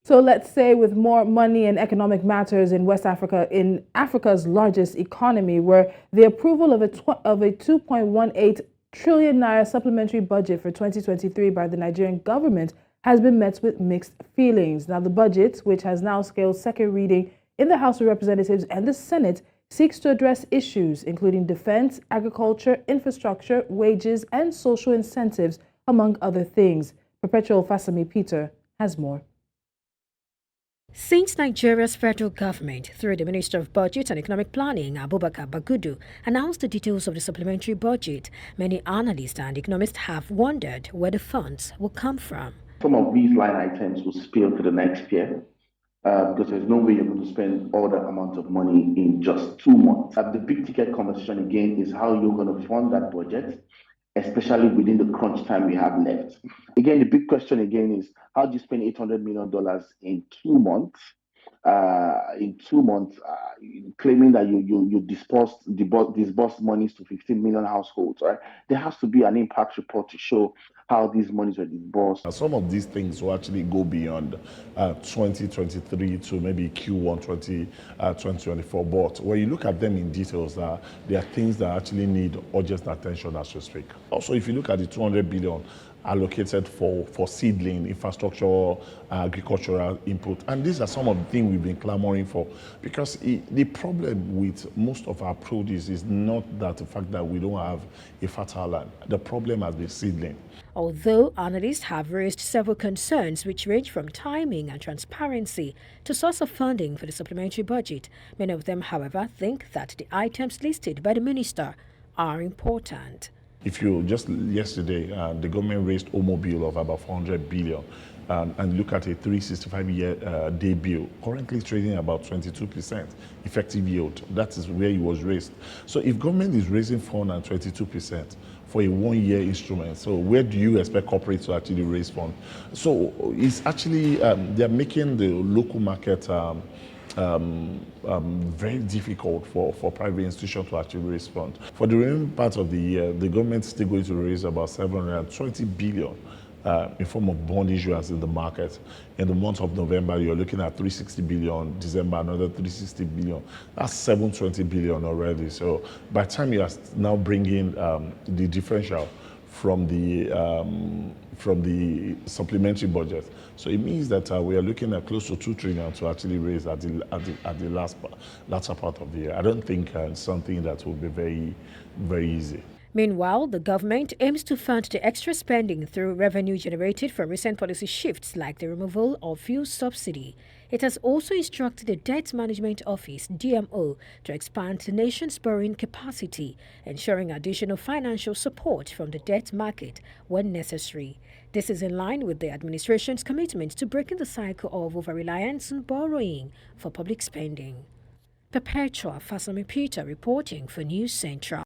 So let's say with more money and economic matters in West Africa, in Africa's largest economy, where the approval of a 2.18 trillion naira supplementary budget for 2023 by the Nigerian government has been met with mixed feelings. Now, the budget, which has now scaled second reading in the House of Representatives and the Senate, seeks to address issues including defense, agriculture, infrastructure, wages, and social incentives, among other things. Perpetua Fasanmi-Peter has more. Since Nigeria's federal government, through the Minister of Budget and Economic Planning, Abubakar Bagudu, announced the details of the supplementary budget, many analysts and economists have wondered where the funds will come from. Some of these line items will spill to the next year because there's no way you're going to spend all that amount of money in just 2 months. The big ticket conversation again is how you're going to fund that budget, especially within the crunch time we have left. Again, the big question again is how do you spend $800 million in 2 months? Claiming that you disbursed monies to 15 million households, right? There has to be an impact report to show how these monies were disbursed. Some of these things will actually go beyond 2023 to maybe Q1 2024. But when you look at them in details, there are things that actually need urgent attention as we speak. Also, if you look at the 200 billion allocated for seedling, infrastructure, agricultural input. And these are some of the things we've been clamoring for. Because the problem with most of our produce is not that the fact that we don't have a fertile land. The problem has been seedling. Although analysts have raised several concerns which range from timing and transparency to source of funding for the supplementary budget, many of them, however, think that the items listed by the minister are important. If you just yesterday, the government raised Omo bill of about 400 billion and look at a 365-year day bill, currently trading about 22% effective yield. That is where it was raised. So if government is raising 422% for a 1-year instrument, so where do you expect corporates to actually raise funds? So it's actually, they're making the local market very difficult for private institutions to actually raise funds. For the remaining part of the year, the government is still going to raise about 720 billion in form of bond issuance in the market. In the month of November, you're looking at 360 billion, December another 360 billion. That's 720 billion already. So by the time you are now bringing the differential from the supplementary budget. So it means that we are looking at close to 2 trillion to actually raise at the latter part of the year. I don't think it's something that will be very, very easy. Meanwhile, the government aims to fund the extra spending through revenue generated from recent policy shifts like the removal of fuel subsidy. It has also instructed the Debt Management Office, DMO, to expand the nation's borrowing capacity, ensuring additional financial support from the debt market when necessary. This is in line with the administration's commitment to breaking the cycle of over-reliance on borrowing for public spending. Perpetua Fasanmi-Peter reporting for News Central.